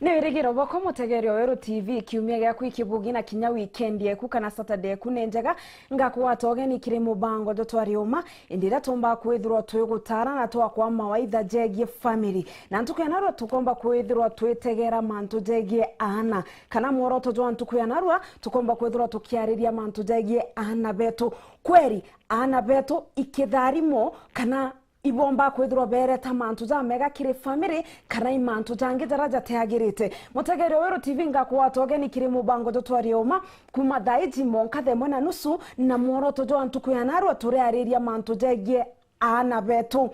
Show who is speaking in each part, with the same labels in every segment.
Speaker 1: Nĩwĩrĩgĩrwo boko mũtegerio Werũ TV kiumia gĩaku ikibugi na kinya weekend yeku kana Saturday yeku nĩ njega ngakwata ũgeni kiri mubango twariuma indira tumba kwithirwa twigutara na twakwa mawaitha jegie family na ntukenarwa tukomba kwithirwa twitegera mantu jegie ana kana mworoto jwa ntukuyanarwa tukomba kwithirwa tukiariria mantu jegie ana betu kweri ana betu ikitharimo kana ibomba kwithirwa bereta mantu ja mega kiri family kana imantu jange daraja teagirite mutegerio Werũ TV ngakwata ũgeni kiri mubango twariuma kuma thaiji monka themo na nusu na mworoto jwa ntukuyanarwa turiariria mantu jegie ana betu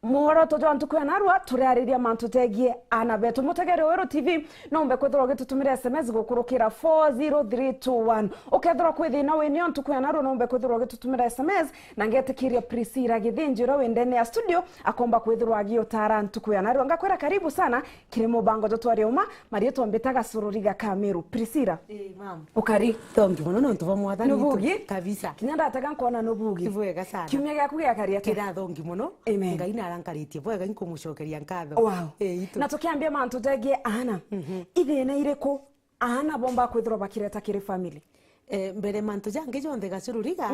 Speaker 1: mworoto jwa ntukuyanarwa turiariria mantu jegie ana betu mutegerio Werũ TV nombe kwithirwa gitutumira SMS gukurukira 40321 ukethirwa kwithina wenio ntukuyanarwa nombe kwithirwa gitutumira SMS na ngetikiria Priscilla Githinjiro wendene ya studio akomba kwithirwa agiotara ntukuyanarwa ngakwira karibu sana kiri mubango twariuma marieto mbetaga sururiga Kameru Priscilla
Speaker 2: Mam
Speaker 1: ukari
Speaker 2: tongi muno nontu ba mwathani
Speaker 1: nubugi
Speaker 2: kabisa
Speaker 1: kinyanda ataka nkona nubugi
Speaker 2: kibwega sana
Speaker 1: kiumia gyaku giakaria
Speaker 2: kira thongi muno
Speaker 1: Amen.
Speaker 2: ngai narankarĩtie bwega nkumucokeria nkatho
Speaker 1: wow. Na tukiambia mantu jegie ana ithina iriku ana bomba kwithirwa bakireta kiri family
Speaker 2: mbere mantu jange jonthe gacururiga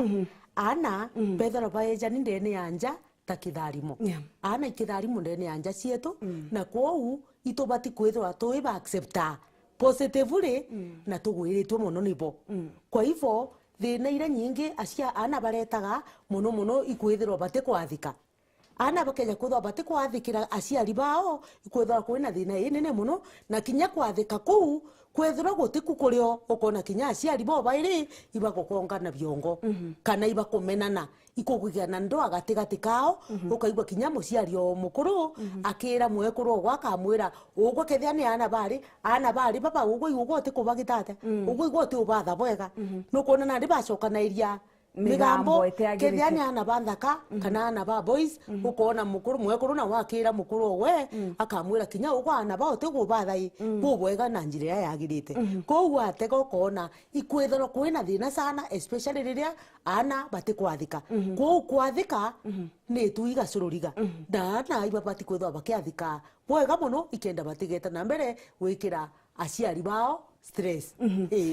Speaker 2: ana bethero baeja ndene yanja ta kitharimo ana ikitharimo ndene yanja cietu na kwou itobati kwithwa toiba accepta positively na tugwiritwe muno nibo kwa hivyo thina ira nyingi acia ana baretaga muno ikwithirwa bate kwathika ana bakenya kwithwa bate kwathikira aciari bao ikwithwa kwina thina inene muno na kinya kwathika kuu kwethira gutiku kurio ukona kinya aciari bo bairi ibagukongana biongo kana ibakumenana ikugigana ndo agatigati kao ukaigwa kinya muciari o mukuru akira mwekuru gwaka mwira ugwo kethia ni ana bari baba ugwo igwo te kubagitate ugwo igwo te ubatha bwega nukona na ndibacokanairia migambo kethia ni ana banthaka kana ana ba boys ukona mukuru mwekuru na wakira mukuru we akamwira kinya ugwo ana ba te kubathai bwega na njira yagirite koguo atega ukona ikwithero kwina thina sana especially riria ana bate kwathika koguo kwathika ni tuiga cururiga na iba bati kwithwa bakiathika bwega muno ikenda batigeta na mbere wikira aciari bao stress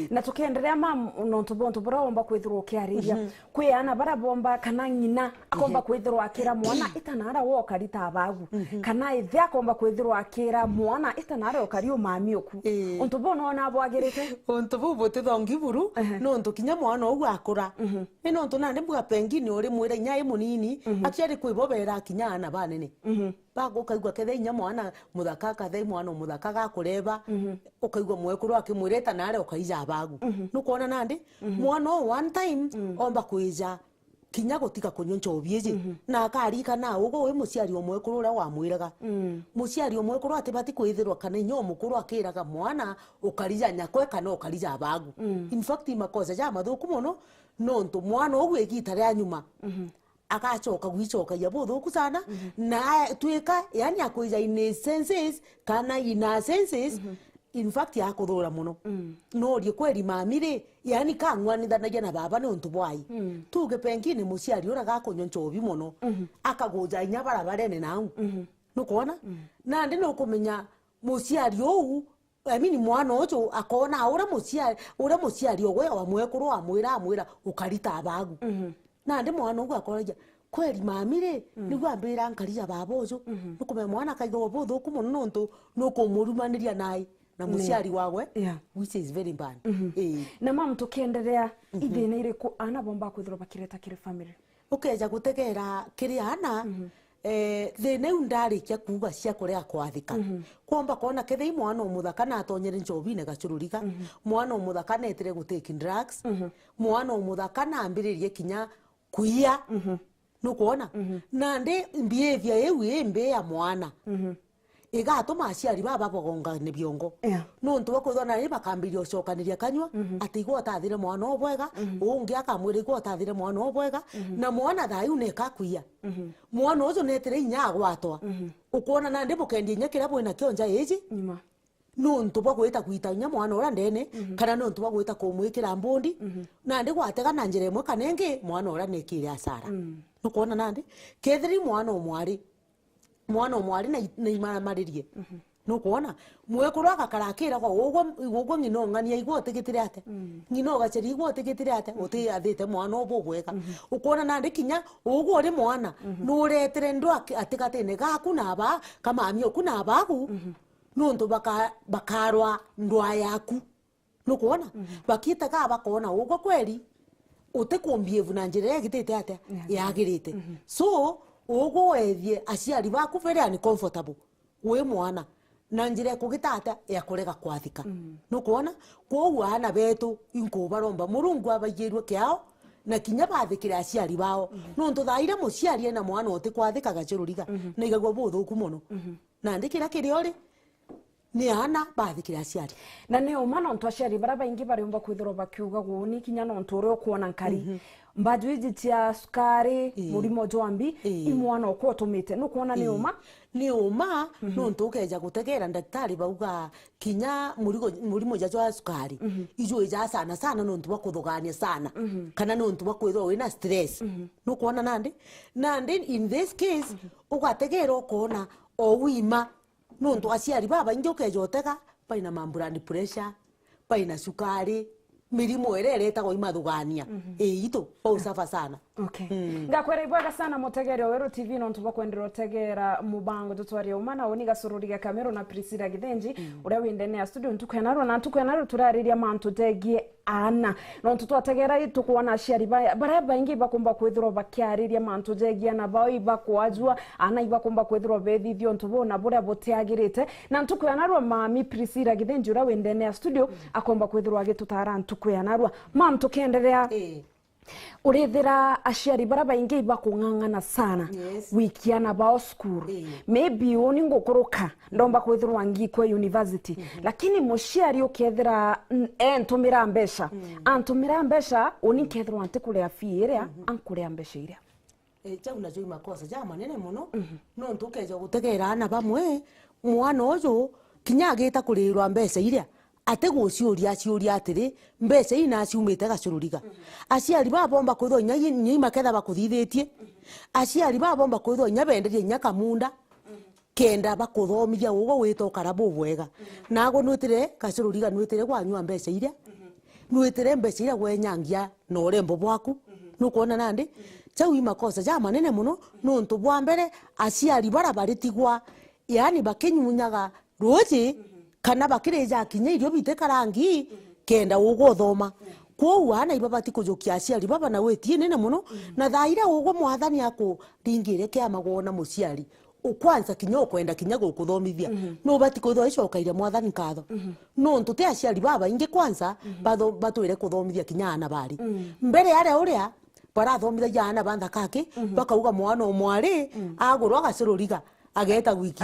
Speaker 1: na tukiendelea mam nontu bontu bora bomba kwithirwa kiariria kwi ana bara bomba kana nyina akomba kwithirwa akira mwana itanara woka rita abagu kana ithe akomba kwithirwa akira mwana itanara okari o mami oku ontu bono na bwagirite
Speaker 2: ontu bubu tithongi buru nontu kinya mwana ogwa akura nontu nande bwa pengine uri mwira nya munini akiari kwibobera kinya ana banene bago kaigwa kethe inya mwana muthaka kathe mwana muthaka gakureba ukaigwa mwekuru akimwireta nare ukaija abagu nukuona nandi mwana one time omba kuija kinya gutika kunyoncha obieje na akarika na ugo we muciari omwekuru ura wamwiraga muciari omwekuru atibati kwithirwa kana inyo mukuru akiraga mwana ukarija nyakwe kana ukarija abagu in fact makosa ja mathuku muno nontu mwana ogwe gitare anyuma akachoka gwichoka yabuthuku sana na twika yani akuija in senses kana ina senses in fact yakuthura muno no rie kweri mamire yani kangwanithanagia na baba ni untu bwai tuge pengine muciari ura gakunyoncha obi muno akaguja inya barabarene nau nukuona na ndi no kumenya muciari ou I mean mwana ojo akona ura muciari ogwe wa mwekuru amwira ukarita abagu na ndi mwana ogwe akoraja kweri mamire nigwa mbira nkarija babojo nukume mwana kaigo buthuku muno nontu nukumurumaniria nai na muciari wawe which is very bad
Speaker 1: na mam tukiendelea ithina iriku ana bomba kwithirwa bakireta kiri family
Speaker 2: ukeja gutegera kiri ana thina undarikia kuga cia kuria kwathika kwamba kona kethe mwana umuthaka na atonyere njobine gacururiga mwana umuthaka netire gutake drugs mwana umuthaka na ambiririe kinya kuia nukuona na ndi behavior yewe embe ya mwana igatuma aciari baba bagongane biongo nontu bakwithona ni bakambirio cokaniria kanywa ati igwa tathire mwana obwega ungi akamwira igwa tathire mwana obwega na mwana thayu neka kuia mwana ucio netire inya agwatwa ukuona na ndi bukendi inya kira bwina kionja eji nontu bagwita gwita inya mwana ura ndene kana nontu bagwita kumwikira mbundi na ndi gwatega na njire imwe kanenge mwana ura nekire asara nukuona nandi kethiri mwana omwari na imaramaririe no kuona mwekuru agakarakira kwa ugo ngino ngania igwo tigitire ate ngino gaceri igwo tigitire ate uti athite mwana obo gweka ukona nandi kinya ugo ri mwana nuretere ndo atikatene gaku naba kama amio kuna abagu nundu bakarwa ndwa yaku no kuona bakita ka bakona ugo kweli utekumbievu na njira yagitete ate yagirite so ugo wethie aciari baku very uncomfortable we mwana na njira kugitata ya kurega kwathika no kuona koguo ana betu inko baromba murungu abayirwe kyao na kinya bathikira aciari bao no ntuthaire muciari na mwana ote kwathika gacururiga na igagwo buthuku muno na ndikira kiriori ni ana bathikira aciari
Speaker 1: na ne umana onto aciari bara baingi barumba kwithiro bakiuga guni kinya no ntore okuona nkari mbajwiji tia sukari murimo jwambi imwana okotumite no kuona ni uma no ntukeja gutegera daktari bauga kinya murimo jwa sukari ijo ija sana no ntu bakuthugania sana kana no ntu bakwithwa wina stress no kuona nandi in this case ugategera okona owima no ntu aciari baba ingi ukeja otega paina mamburani pressure paina sukari mirimo erereta go imathugania ito pausafa sana okay ngakwera ibwaga sana mutegere Owero TV no ntuba kwendera tegera mubango tutwari umana oni gasururiga kamera na Priscilla Githenji uria windene ya studio ntukwenaro turariria mantu tegie ana no tutwategera itukuona aciari bara baingi bakumba kwithiro bakiariria mantu tegie na bao ibakwajua ana ibakumba kwithiro bethithio ntubona buria butiagirite na ntukwenaro mami Priscilla Githenji uria windene ya studio akomba kwithiro agitutara ntukwenaro mam tukiendelea urithira aciari bara baingi bakung'ang'ana sana wikiana bao skuru maybe oni ngukuruka ndomba kwithirwa ngikwe university lakini muciari ukethira ntumira mbesha antumira mbesha oni kethirwa antikurea fiiria ankurea mbesha iria
Speaker 2: chau na joi makosa ja manene muno no ntukeja gutegera ana bamwe mwana uju kinya agita kurirwa mbesha iria ate guciuria atiri mbesa ina ciumite gacururiga aciari babomba kwithwa nyi maketha bakuthithitie aciari babomba kwithwa nya benderie nya kamunda kenda bakuthomithia ugo wito karabu bwega nago nwitire gacururiga nwitire gwanywa mbesa iria nwitire mbesa iria gwenyangia no urembo bwaku nukuona nandi chau imakosa ja manene muno no ntu bwa mbere aciari bara baritigwa yani bakinyunyaga roji kana bakireja kinya irio bite karangi kenda ugo thoma ko wana ibabati kujukia aciari baba na wetie nene muno na thaira ugo mwathani ako ringire kia magona muciari ukwanza kinya ukwenda kinya gukuthomithia no bati kuthwa icokaire mwathani katho no ntute aciari baba inge kwanza batwire kuthomithia kinya ana bari mbere yare uria barathomithagia ana bantha kake bakauga mwana omwari agurwa gacururiga ageta wiki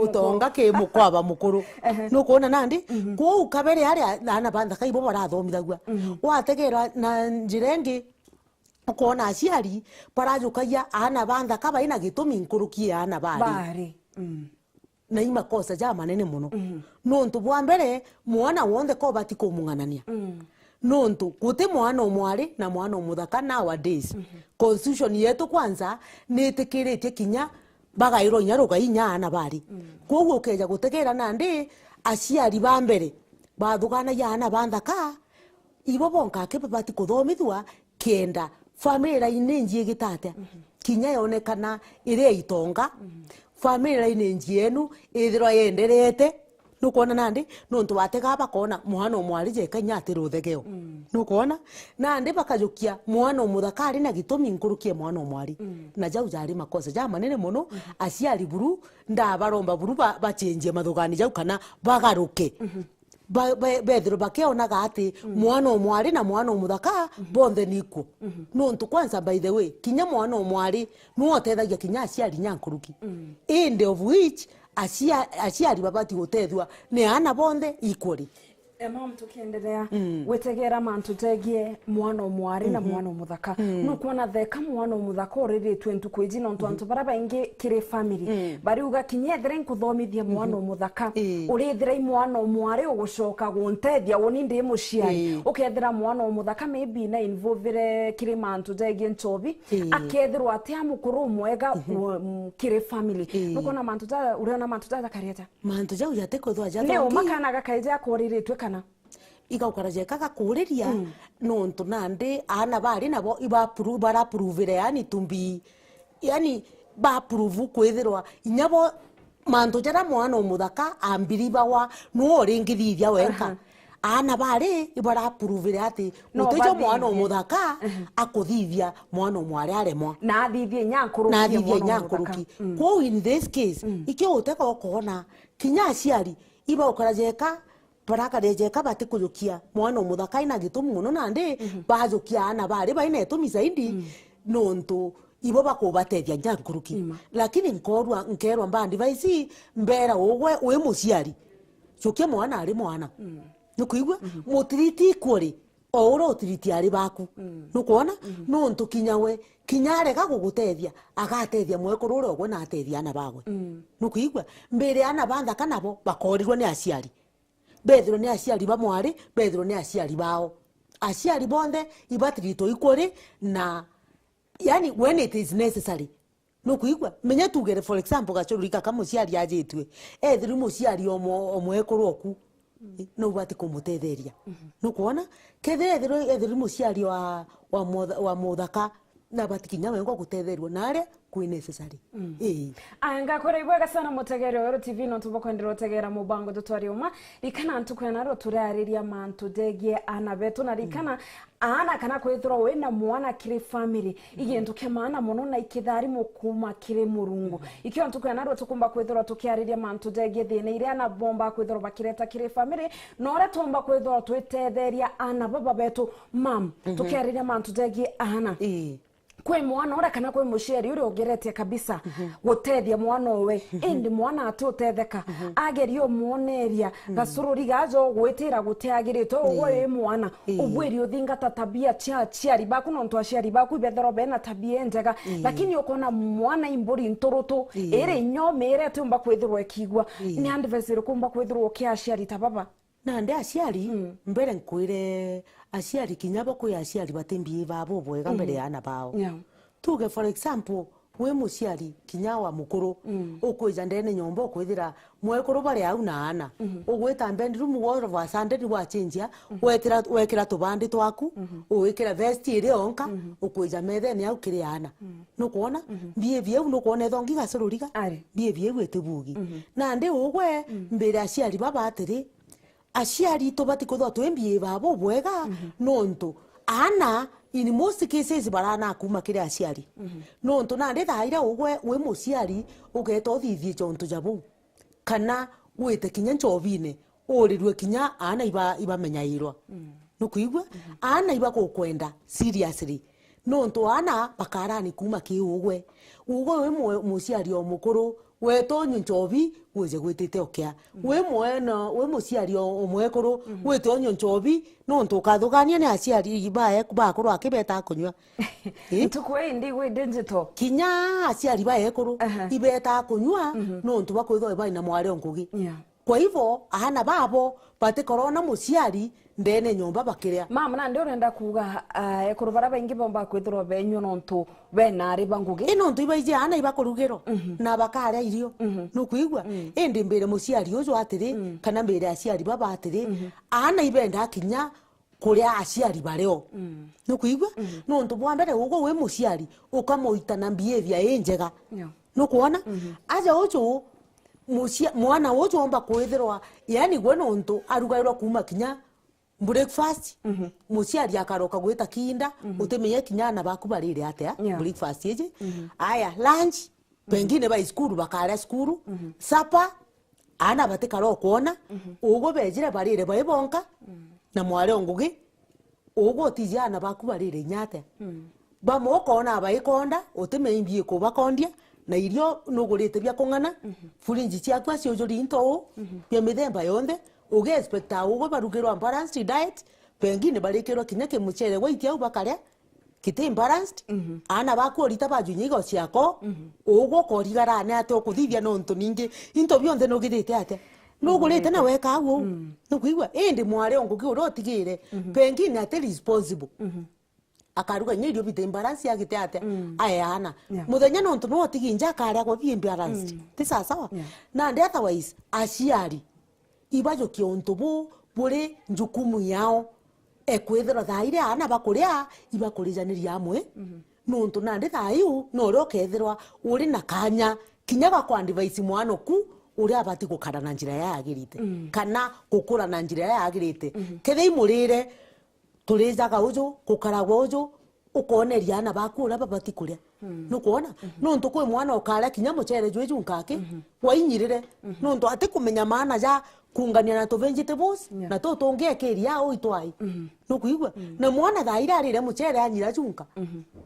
Speaker 2: utonga ke mukwaba mukuru no kuona nandi ko ukabere ari ana banda kaibo barathomithagua wategera na njirengi kuona aciari barajukaia ana banda kaba ina gitumi nkurukie ana bari na imakosa ja manene muno no ntu bwa mbere mwana wonde ko bati kumung'anania no ntu guti mwana omwari na mwana omuthaka nowadays constitution yetu kwanza nitikiritie kinya bagairo nyaruga inyana bari koguo keja gutegera nandi aciari ba mbere bathugana yana banthaka ibo bonka ke babati kuthomithwa kenda family inenji gitate kinya yonekana ire itonga family inenji enu ithirwa yenderete nukuona nandi nuntu watega bakona mwana omwari je kanyate ruthegeo nukuona nandi bakajukia mwana omuthakari na gitumi nkurukie mwana omwari na jau jari makosa ja manene muno aciari buru ndabaromba buru bachenje mathugani jau kana bagaruke bethiro bakeonaga ati mwana omwari na mwana omuthaka bonthe niko nuntu kwanza by the way kinya mwana omwari nuotethagia kinya aciari nyankuruki in the of which aciari babati gutethwa ni ana bonthe equally
Speaker 1: Mama tukiendelea wetegera mantu tegie mwana omwari na mwana omuthaka no kuona theka mwana omuthaka oriri 20 kwiji no ntu baraba ingi kire family bari uga kinyethere nkuthomithia mwana omuthaka urithira mwana omwari ugucoka guntethia woni ndi muciari ukethira mwana omuthaka maybe na involvere kire mantu tegie nchobi akethirwa atia mukuru mwega kire family no kuona mantu ta uriona mantu ta karieta
Speaker 2: mantu jau yate kothwa jata
Speaker 1: ne umakana gakaija akoriritwe kana
Speaker 2: igaukaraje kaka kuriria nontu nande ana bari nabo bara prove yani tumbi yani ba prove kwethirwa inyabo mantu jara mwana omuthaka ambiriba wa no ringithithia wenka ana bari ibara prove ati mutejo mwana omuthaka akuthithia mwana omwari aremwa
Speaker 1: na athithie nyankuruki
Speaker 2: ko in this case ikyo uteka okona kinya aciari iba ukarajeka barakarejeka batikuyukia mwana omuthaka ina gitumu muno nande bajukia ana bari baina etumi zaidi nontu ibo bakubatethia nyankuruki lakini nkerwa mbandi baisi mbera ogwe we muciari jukia mwana ari mwana nukuigwa mutiriti kuri ora utiriti ari baku nukuona nontu kinyawe kinyarega gugutethia agatethia mwekuru uri ogwe na atethia ana bagwe nukuigwa mbere ana banda kanabo bakorirwo ni aciari bethiro ni aciari ba mwari bethiro ni aciari bao aciari bonde ibatirito ikuri na yani when it is necessary nukuigwa menya tugere for example gachurika kamuciari ajitwe ethiro muciari omwekuru oku no bati kumutetheria nukuona kethiro muciari wa muthaka na batikinya wengo gutetheriwo nare kwi necessary
Speaker 1: anga kore ibwega sana mutegere wa TV no tubokwendera tegera mubango dotwari uma ikana ntukwena ro turariria mantu degie ana betu na rikana ana kana kwethura wena mwana kire family igintu kemana muno na ikithari mukuma kire murungu ikyo ntukwena ro tukumba kwethura tukiariria mantu degie thine ire ana bomba kwethura bakireta kire family no ra tumba kwethura twetetheria ana baba betu mam tukiariria mantu degie ana kwe mwana ora kana kwe muciari uri ogeretie kabisa gutethia mwana owe indi mwana atutetheka agerio muoneria gasururi gajo gwitira guteagirito owe mwana ubwiri uthingata tabia ciari baku no ntu aciari baku ibethero bena tabia njega lakini ukona mwana imburi nturutu ere nyomere tumba kwithirwo ekigwa ni anniversary kumba kwithirwo kiaciari tababa
Speaker 2: nande aciari mbere nkwire aciari kinyabo kwi aciari batembi babo bwega mbere yana bao tuge for example we muciari kinya wa mukuru ukwija ndene nyombo kwithira mwekuru bari au na ana ugwita mbendiru muworo wa sande wa chenjia wekira tubandi twaku uwikira vest ire onka ukwija methe ni au kiri ana nukuona behavior nukuona thongi gasururiga behavior wetebugi na ndi ugwe mbere aciari baba atiri aciari tubati kuthwa twembie babo bwega nontu ana in most cases barana kuma kire aciari nontu nande thaira ugwe we muciari ugeto thithie jontu jabu kana wite kinya nchovine urirwe kinya ana iba menyairwa nukuigwa ana iba kukwenda seriously nontu ana bakarani kuma ki ugwe we muciari omukuru wetonyu nchobi wije gwitite okia we muciari omwekuru wetonyu nchobi no ntukathugania ni aciari bae bakuru akibeta kunywa
Speaker 1: tukwe ndi we digital
Speaker 2: kinya aciari bae kuru ibeta kunywa no ntu bakwitho bai na mwari ongugi kwa hivyo ahana babo bate corona muciari ndene nyomba bakiria
Speaker 1: mama na ndio renda kuga ekuru bara baingi bomba kwithirwo benyu nontu benari bangugi
Speaker 2: ino ntu ibaije ana ibakurugiro na bakaria irio nukuigwa indi mbere muciari ujo atiri kana mbere aciari baba atiri ana ibenda kinya kuria aciari bareo nukuigwa nontu bwa mbere ugo we muciari ukamoita na behavior enjega nukuona aja ujo mwana ujo omba kwithirwa yani gwe nontu arugairwa kuma kinya breakfast muciari akaroka gwita kinda utemenye kinyana baku barire atia breakfast yeje aya lunch pengine ba school bakara school supper ana batekaro kuona ugo bejire barire baibonka na mware ongugi ugo tijana baku barire nyate bamokona baikonda utemenye biye ko bakondia na irio nugurite bya kongana furinji ciatwa ciojori into bya mithemba yonde uge expecta ugo barugirwa balanced diet pengine barikirwa kinya kimuchere waitia ubakarya kiti imbalanced ana bakurita bajunyigo ciako ugo korigarane ate ukuthithia nonto ningi into bionthe nugirite ate nugurite na weka agu nukuigwa indi mware ongugi urotigire pengine ate responsible akaruga nyirio bite imbalance yagite ate ayana muthenya nonto no tiginja akarya kwa bi imbalance ti sawa na and otherwise aciari ibajo kionto buri njukumu yao ekwithira thaire ana bakuria ibakurijaniriria amwe nonto nandi thaiu no rokethirwa uri na kanya kinyaga kwa device mwana ku uri abati gukara na njira yagirite kana gukura na njira yagirite kethe imurire turijaga uju gukaragwa uju ukoneria ana bakura babati kuria nukuona nonto kwe mwana ukara kinya muchere jweju nkake wainyirire nonto ati kumenya maana ja kungania na to vegetables na to tonge keria o itwai nukuigwa na mwana thaira arire muchere anyira junka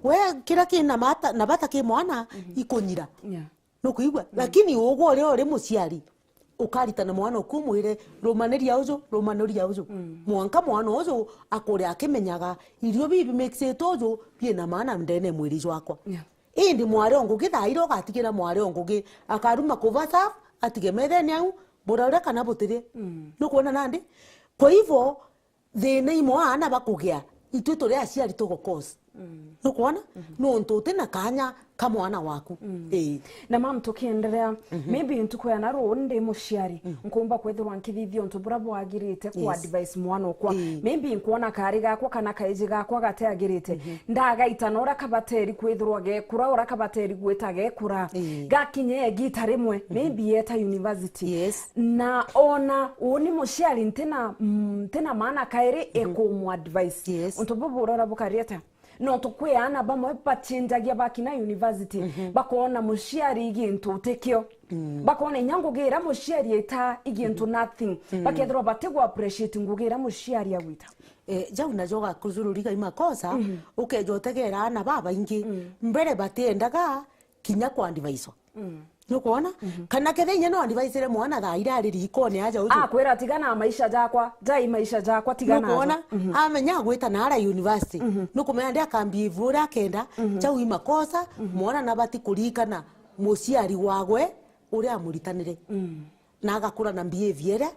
Speaker 2: we kira kina mata na bata ke mwana ikonyira nukuigwa lakini ugo uri muciari ukarita na mwana ukumwire romaneria ujo mwanka mwana ujo akore akimenyaga irio bibi mixet ujo biena maana ndene mwiri jwakwa indi mware ongugi thairo gatigira mware ongugi akaruma kuvasa atigemere nyau borare kana botire nukuona nandi kwa hivyo thina imo ana bakugia itwe turi aciari tugokosa nukuona nonto tena kanya kamwana waku
Speaker 1: na mam tukiendelea maybe ntukoya na ronde muciari nkumba kwethirwa nkithithio ntu bura bwagirite ku advice mwana okwa maybe nkuona kari gakwa kana kaiji gakwa gateagirite ndagaita nora kabateri kwethirwa gekura ora kabateri gweta gekura gakinye gita rimwe maybe yeta university na ona uni muciari ntena maana kairi ekumu advice ntu bubura bukarieta no tukwe ana bamwe bachinjagia bakina university bakona muciari igintu tekio bakona nyango gira muciari eta igintu nothing bakethro bategwa appreciate ngugira muciari agwita
Speaker 2: jau na joga kuzururiga imakosa ukejotegera ana baba ingi mbere batendaga kinya kwa advice nukuona kana kethenya no advice mwana thaira ariri ikone aja uju
Speaker 1: kwera tigana maisha jakwa dai maisha jakwa tigana
Speaker 2: nukuona amenya gwita na ara university nukumenya ndia kambi ivura kenda jau imakosa mwana nabati kurikana muciari wagwe uri amuritanire na agakura na behavior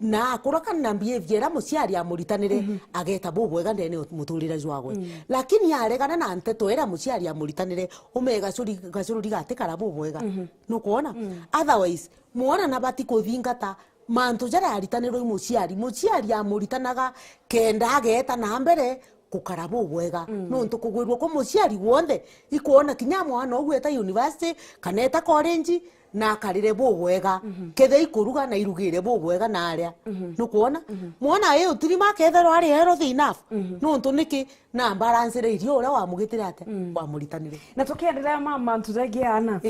Speaker 2: na akoroka na behavior muciari amuritanire ageta bubwega ndene muturire jwagwe lakini yaregana na nteto era muciari amuritanire umega gacururi gatikara bubwega nukuona otherwise muona nabati kuthingata mantu jara aritaniro muciari amuritanaga kenda ageta na mbere kukara bubwega nonto kugwirwo ko muciari wonde ikuona kinya mwana ogweta university kaneta college na karire bubwega kethe ikuruga na irugire bubwega na aria nukuona mwana ye utirima kethero ari healthy enough nonto niki na balance irio ura wamugitira ate wamuritanire
Speaker 1: na tukiendelea mama nturegiana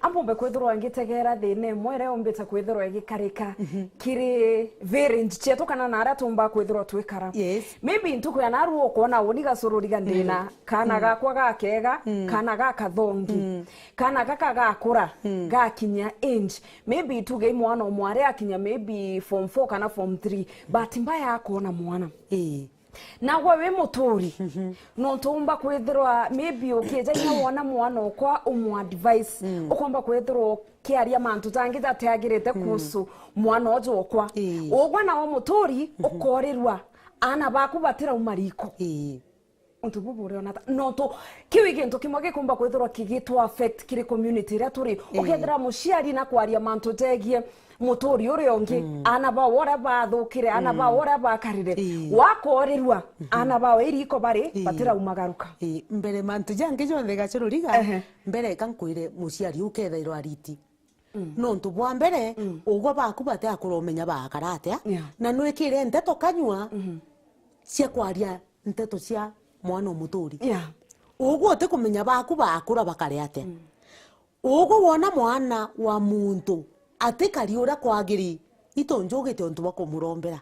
Speaker 1: ambombe kwithirwa ngitegera thine mwere ombeta kwithirwa gikarika kiri variant chetu kana na ara tumba kwithirwa twikara maybe ntukuya na ruo kuona woni gasururiga ndina kana gakwa gakega kana gakathongi kana gaka gakura gakinya age maybe tuge mwana mware akinya maybe form 4 kana form 3 but mbaya akona mwana na we muturi no tumba kwithirwa maybe ukija ina wona mwana okwa umu advice ukomba kwithirwa kiaria mantu tangita teagirite kusu mwana ojo okwa ogwa na wo muturi ukorirwa ana baku batira umariko untububure ona no to kiwigintu kimwe kumba kwithirwa kigitwa affect kiri community ria turi ukethira muciari na kwaria mantu tegie muturi uri ongi ana ba wora bathukire ana ba wora bakarire wakorirwa ana ba iriko bari batira umagaruka
Speaker 2: mbere mantu jange jonde gacururiga mbere kankwire muciari ukethairwa ariti nontu bwa mbere ugo baku bate akuromenya bakarate na nwikire nteto kanywa cia kwaria nteto cia mwana muturi ugo te kumenya baku bakura bakare ate ugo wona mwana wa muntu atikari ura kwagiri itonjogete ontu bakumurombera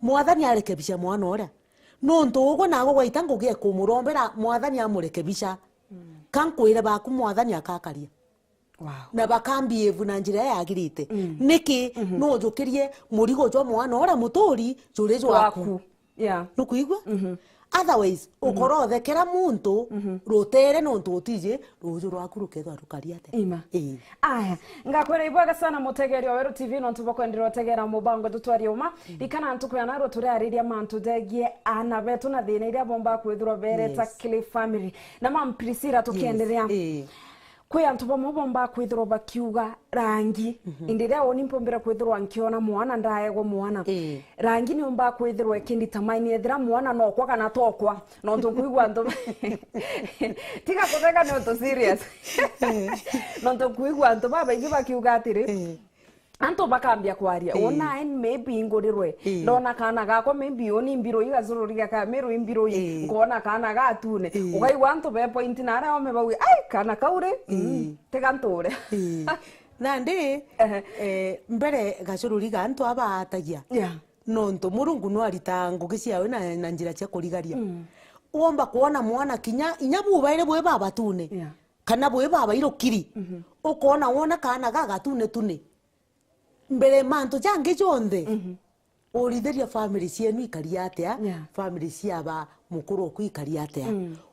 Speaker 2: mwathani arekebisha mwana ora nontu ugo nago gwaita ngugie kumurombera mwathani amurekebisha kankwire baku mwathani akakaria na bakambievu na njira yagirite niki no njukirie murigo jwa mwana ora mutori jure jwaku nukuigwa otherwise ukorothekera muntu rutere no ntutije ruju rwaku rukethwa rukariate
Speaker 1: ima aya ngakwera ibwaga sana mutegerio weru TV no ntubakwendirwa tegera mubango tutwariuma ikana ntukuyana ro turariria mantu degie ana betu na thina iria bomba kwithirwa bereta Cliff family na mamprisira tukiendelea kwe antu bomba kwithirwa bakiuga rangi indire oni mpombera kwithirwa nkiona mwana ndaego mwana rangi ni omba kwithirwa ekindi tamaini ethira mwana no kwa kana tokwa no ntukuigwa ntu tika kutheka no to serious no ntukuigwa ntu baba ingi bakiuga atiri anto bakambia kwaria ona en maybe ngorirwe ndona kana gako maybe oni mbiro igazururiga ka mero imbiro ngona kana gatune ukaigwa anto be point nara ome bawe ai kana kaure tegantore
Speaker 2: nandi mbere gacururiga anto abatagia nonto murungu no arita ngugi ciawe na njira cia kurigaria uomba kuona mwana kinya inyabu baire bwe baba tune kana bwe baba irokiri ukona wona kana gagatune tune mbere manto jange jonde oritheria family cienu ikaria atia family ciaba mukuru ku ikaria atia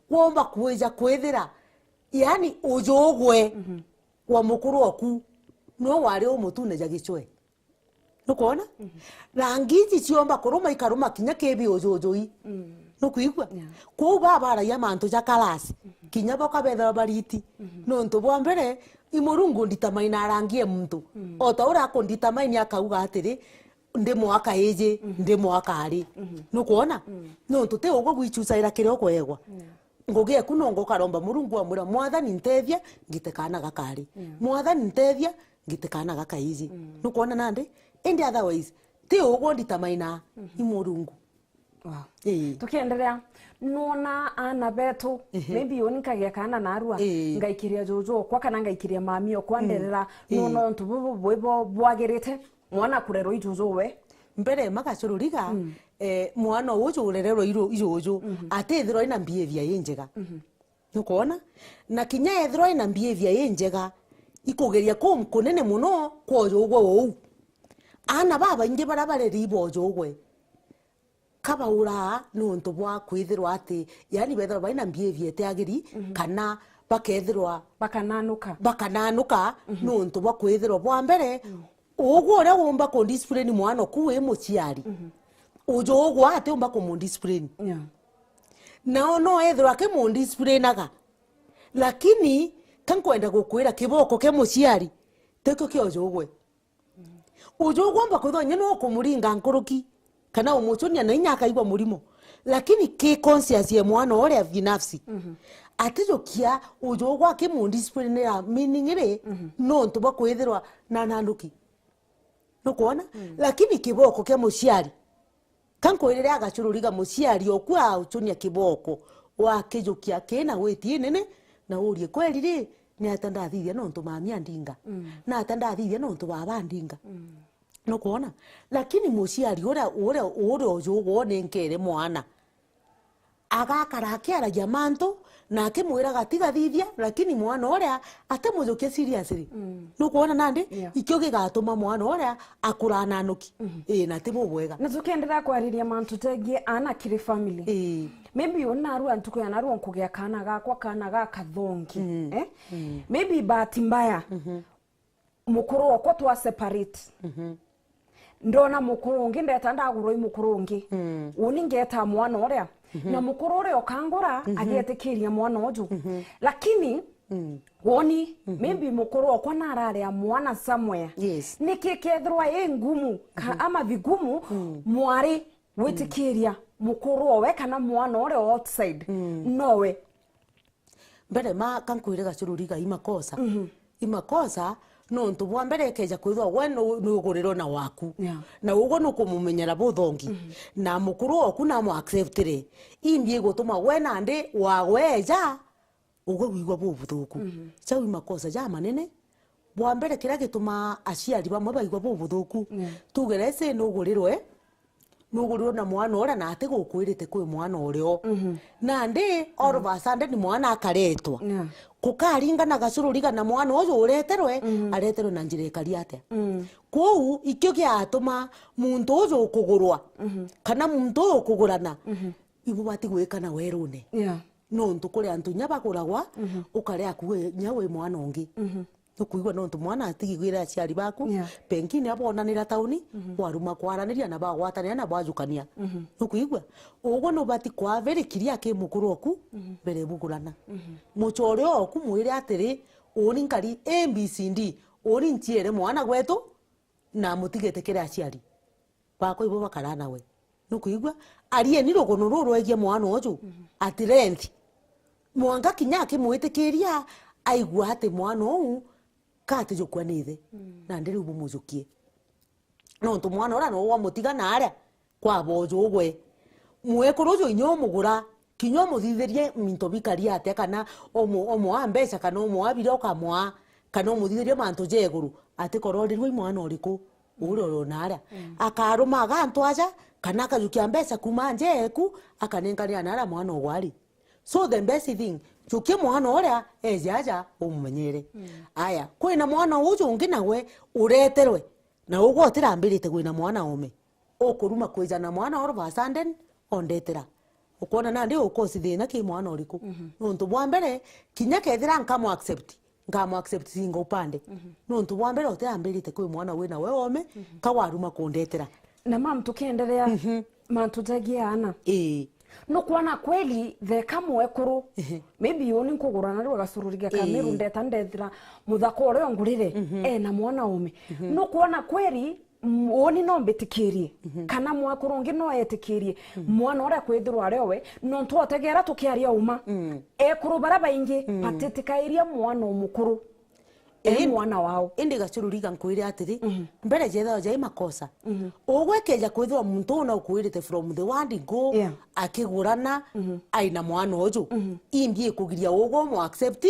Speaker 2: womba kueja kwethira yani ujogwe wa mukuru oku no wari umutune jagicwe nukona rangi ciomba kuruma ikaruma kinya kebi ujojoi nukuigwa ko baba ara ya manto jakalasi kinya boka bethera bariti no nto bwa mbere imurungu nditamaina arangie muntu otaura ko nditamaini akauga atiri ndi mwaka eje ndi mwaka ari nukuona no ntote ugo gwichusaira kiroko egwa ngoge kunongo karomba murungu amura mwathani ntethia ngitekana gakari mwathani ntethia ngitekana gakaizi nukuona nande indi otherwise te ugo nditamaina imurungu
Speaker 1: tukiendelea nona ana betu maybe onikagia kana narua ngaikiria jojo kwa kana ngaikiria mamio kwanderera nono ntububu bwebo bwagirite mwana kurero ijojo we
Speaker 2: mbere magacururiga mwana ujo urerero ijojo atethiro ina behavior yenjega nukona na kinya ethiro ina behavior yenjega ikugeria kunene muno kwojo ugwe ou ana baba inge barabare ribojo ugwe kabaura no ntobwa kwithirwa ati yani bethera baina behavior teagiri kana bakethirwa bakananuka no ntobwa kwithirwa bwa mbere ugo ore womba ko discipline mwana kuwe muciari ujo ugo ate umba ko mu discipline no ethirwa ke mu discipline aga lakini kankwenda gukwira kiboko ke muciari teko ke ujo ugo mba ko thonye no kumuringa nkuruki kana umuchonia na inyaka igwa murimo lakini ke conscious ye mwana ore binafsi atijokia ujogwa ke mu discipline ya meaning ire no ntuba kwethirwa na nanduki nukuona lakini kiboko ke muciari kanko ire agacururiga muciari okwa uchonia kiboko wa kejokia kena weti nene na urie kweli ri ni atandathithia no ntumamia ndinga na atandathithia no ntubaba ndinga nukuona lakini muciari ore ojo wone nkere mwana agakara akiaragia manto na akimwira gatiga thithia lakini mwana oria atemujukia seriously nukuona nande ikyo gigatuma mwana oria akurana nuki na tibo bwega
Speaker 1: na tukiendelea kwariria mantu tegie ana kiri family maybe onaru antuko yanaru onkugia kana gakwa kana gakathongi maybe bahati mbaya mukuru okwo twa separate ndona mukuru ungi ndeta ndaguro imukuru ungi uni ngeta mwana oria na mukuru oria okangora agetikiria mwana oju lakini woni maybe mukuru okwa nararia mwana somewhere niki kethirwa ngumu ama vigumu mwari witikiria mukuru owe kana mwana oria outside nowe
Speaker 2: mbere ma kankwire gacururiga imakosa no ntu bwa mbere keja kwithwa we no guriro na waku na ugo no kumumenyera buthongi na mukuru oku na mu acceptire imbie gutuma we nande wa weja ugo wigwa bubuthuku chau makosa ja manene bwa mbere kira gituma aciari bamwe baigwa bubuthuku tugerese no gurirwe nuguriro na mwana ora na ate gukwirite kwi mwana urio na ndi orvasande ni mwana akaretwa kukaringana gacururiga na mwana uyu ureterwe areterwe na njira ikari atia kou ikio giatuma muntu uyu ukugurwa kana muntu uyu ukugurana ibu bati gwikana werune nontu kuri antu nyabaguragwa ukarea kuwe nyawe mwana ungi nukuigwa nontu mwana atigigwira aciari baku pengine abonanira tauni waruma kwaraniria na bagwatanira na bajukania nukuigwa ugo no bati kwa veri kiria ke mukuru oku bere bugurana muchore oku mwire atiri uri nkari ABCD uri ntiere mwana gwetu na mutigete kira aciari bako ibo bakarana we nukuigwa arie ni rogono rorwegie mwana oju atirenti mwanga kinyake mwitikiria aigwa ati mwana ou kati jukwa nithe na ndiri ubu mujukie no ntu mwana ora no wa mutiga na aria kwa bojo ugwe mwekoro jo inyo mugura kinyo muthitherie minto bikari ate kana omo ambesa kana omo abire okamwa kana muthitherie manto jeguru ate kororirwe mwana oriku uroro na aria akaruma gantu aja kana akajukia mbesa kuma njeku akanengania na aria mwana ogwari. So the best thing chukie mwana oria ejaja umumenyere aya kwina mwana uju ungi nawe ureterwe na ugo tirambirite kwina mwana ome okuruma kwijana mwana oro basanden ondetera ukona nandi ukosi thina ki mwana oriku nontu bwa mbere kinya kethira nkamo accept singo upande nontu bwa mbere otirambirite kwi mwana wina we ome kawaruma kondetera
Speaker 1: na mam tukiendelea mantutegiana no kuona kweli the kamwe kuru maybe yoni nkugurana rwa gasururiga kamiru ndeta ndethira muthako ore ngurire na mwana ume no kuona kweli woni no mbitikirie kana mwakurungi no etikirie mwana ore kwithirwa arewe no ntotegera tukiaria uma kuru baraba ingi patitikairia mwana umukuru mwana wao
Speaker 2: indi gacururiga nkwire atiri mbere jetha jai makosa ogwekeja kwithwa muntu na ukwirite from the word go akigurana aina mwana oju imbie kugiria ogo mo accept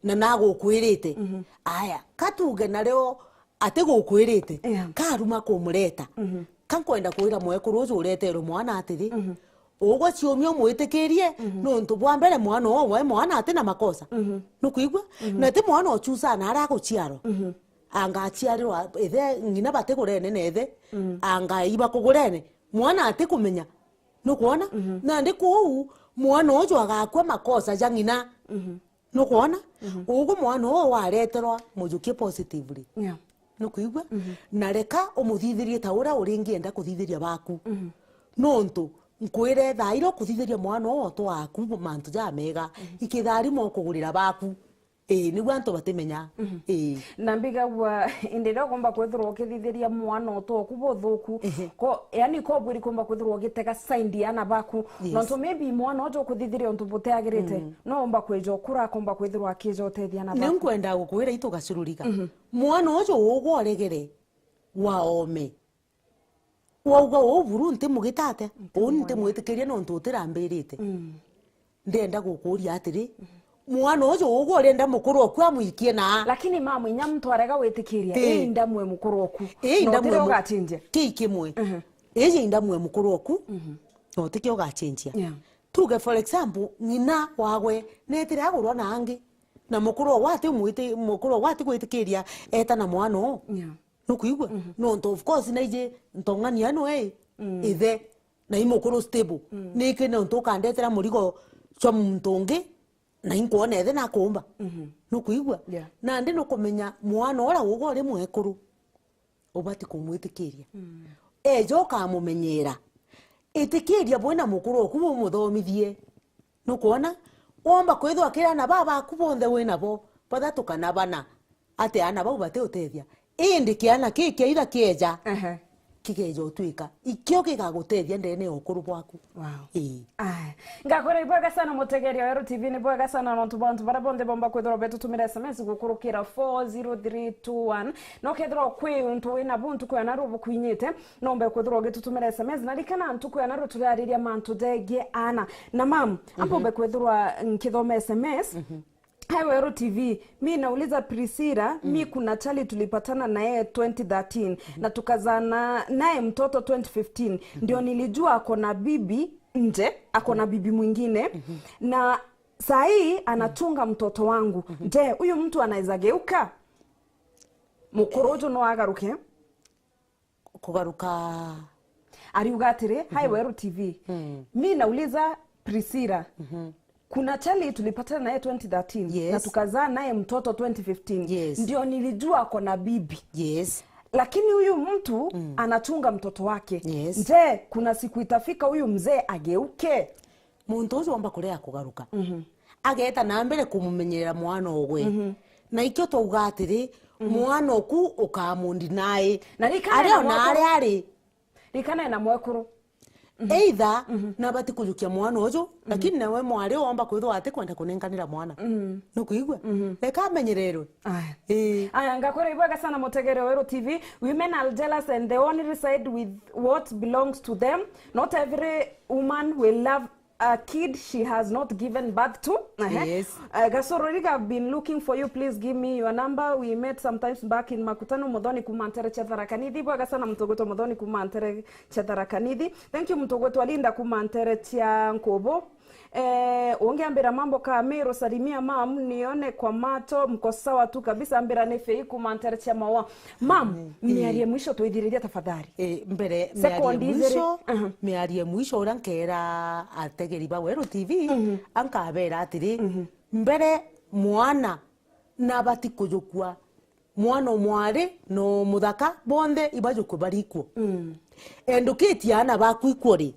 Speaker 2: na nago kwirite aya katuge na leo ate go kwirite karuma kumureta kankwenda kwira mwekuru oju uretero mwana atiri ogwa ciomio mwitikirie nontu bwa mbere mwana owe mwana ate na makosa nukuigwa na ti mwana ochusa na ara guciaro anga aciarirwa ethe ngina bate kurene nethe anga iba kugurene mwana ate kumenya nukuona na ndi ku mwana ojo agakwa makosa jangina nukuona ugo mwana o wareterwa mujukie positively nukuigwa na reka umuthithirie taura uringienda kuthithiria baku nontu nkwire thairo kuthithiria mwana oto waku mantu ja mega ikithari mo kugurira baku ni gwanto batemenya
Speaker 1: na mbiga wa indira komba kwethirwo ukithithiria mwana oto kubuthuku ko yani ko buri komba kwethirwo ugitega sign ana baku no to maybe mwana oto kuthithiria onto buteagirite no omba kwejo kura komba kwethirwo akijo utethia na baku
Speaker 2: ninkwenda gukwira itu gacururiga mwana ojo ugo oregere waome wauga oburu nte mugitate onte mwitikiria no ntutirambirite ndenda gukuria atiri mwana ojo ugo renda mukuru oku amuikie na
Speaker 1: lakini mama inya mtu arega witikiria inda mwe mukuru oku
Speaker 2: inda mwe
Speaker 1: gathinje
Speaker 2: kikimwe inda mwe mukuru oku no tikio gachinjia tuge for example nyina wagwe netire agurwa na angi na mukuru wati mwite mukuru wati gwitikiria eta na mwana o nukuigwa no nto of course naije ntongania no ithe na imukuru stable nike no nto kandetera murigo cyo mtonge na inkuona ethe na kumba nukuigwa na ndi no kumenya mwana ora ugo ore mwekuru obati kumwitikiria ejo kamumenyera itikiria bwena mukuru okubo muthomithie nukuona omba kwithwa kira na baba kubonthe wena bo pathatukana bana ate ana bau bate utethia indi kiana kiki ira kieja kikejo utwika ikio gigagutethia ndene okuru bwaku
Speaker 1: ngakora ibwega sana mutegeria wa RTV ni bwega sana no tubantu barabonde bomba kwithira betu tumira SMS gukurukira 40321 no kethira kwi untu wina buntu kwa na rubu kwinyite no mbe kwithira gitutumira SMS na likana ntu kwa na ruturiariria mantu dege ana na mam ambo be kwithira nkithoma SMS Hai Weru TV, mi nauliza Priscilla, mi kuna chali tulipatana na yeye 2013 na tukazana naye mtoto 2015. Ndio nilijua ako na bibi nje, ako na bibi mwingine na saa hii anatunga mtoto wangu. Je, huyu mtu anaweza geuka? Mukorojo no agaruke?
Speaker 2: Kugaruka
Speaker 1: Ariuga atire, Hai Weru TV. Mi nauliza Priscilla. Kuna chali tulipatana naye 2013
Speaker 2: Yes.
Speaker 1: na tukazaa naye mtoto 2015.
Speaker 2: Yes.
Speaker 1: Ndio nilijua ako na bibi.
Speaker 2: yes
Speaker 1: Lakini huyu mtu anachunga mtoto wake.
Speaker 2: Yes.
Speaker 1: Je, kuna siku itafika huyu mzee ageuke?
Speaker 2: muntu ucio wamba kurea kugaruka ageta na mbere kumumenyerera mwana ogwe na ikyo twauga atiri mwana oku ukamundi naye
Speaker 1: Na rikana
Speaker 2: ari
Speaker 1: na
Speaker 2: ona
Speaker 1: mwekuru.
Speaker 2: ari
Speaker 1: Rikana na mwekuru.
Speaker 2: either na bati kujukia mwana ucio lakini nawe mwari wamba kwithwa ati kwenda kunenganira mwana no kuigwe reka amenyererwe
Speaker 1: Aya ngakora ibwaga sana Mutegere Weru TV. Women are jealous and they only reside with what belongs to them. Not every woman will love a kid she has not given birth to.
Speaker 2: Yes.
Speaker 1: Gasororika, I've been looking for you. Please give me your number. We met sometimes back in Makutano Modoni Kumantere Chetharakanithi. Bwaga sana Mtogoto Modoni Kumantere Chetharakanithi. Thank you Mtogoto Alinda Kumantere Tia Nkobo. Ongeambira mambo ka Mero salimia mam nione kwa mato mko sawa tu kabisa ambira nefe kumantere cha mawa mam miarie mwisho tuithiriria tafadhali
Speaker 2: mbere
Speaker 1: Second
Speaker 2: mwisho miarie mwisho ura nkera ategeri ba Weru TV ankabera atiri mbere mwana na bati kujukwa mwana mwari no muthaka bonde ibajukwe barikwo endukiti ana bakwikwo ri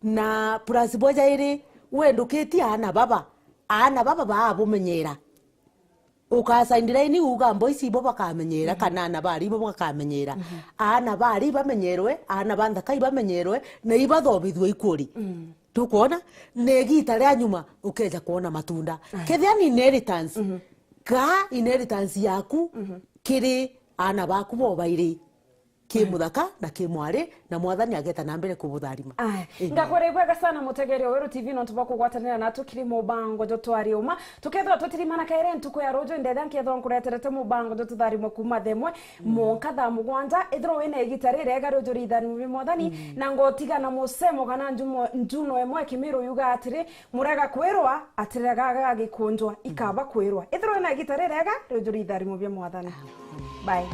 Speaker 2: na plus boja iri wendukiti ana baba babumenyera ukasaindira ini ugambo isi bo bakamenyera kana ana bari bo bakamenyera ana bari bamenyerwe ana banda kai bamenyerwe na ibathobithwe ikuri tukona negita rya nyuma ukeja kuona matunda kethia ni inheritance ka inheritance yaku kiri ana baku bo bairi ki muthaka na ki mwari na mwathani ageta na mbere kubutharima
Speaker 1: ngakore bwega sana Mutegere Weru TV no tuba kugwatanira na tukiri mubango jo twari uma tukethwa tutirimana kaire ntuko ya rojo ndetha nkethwa nkureterete mubango jo tutharimo kuma themwe monka tha mugwanja ithro wena igitari rega rojo ridhani mu mwathani na ngotiga na musemo kana njuno emwe kimiro yuga atiri murega kwirwa atirega gagikunjwa ikaba kwirwa ithro wena igitari rega rojo ridhani mu mwathani bye.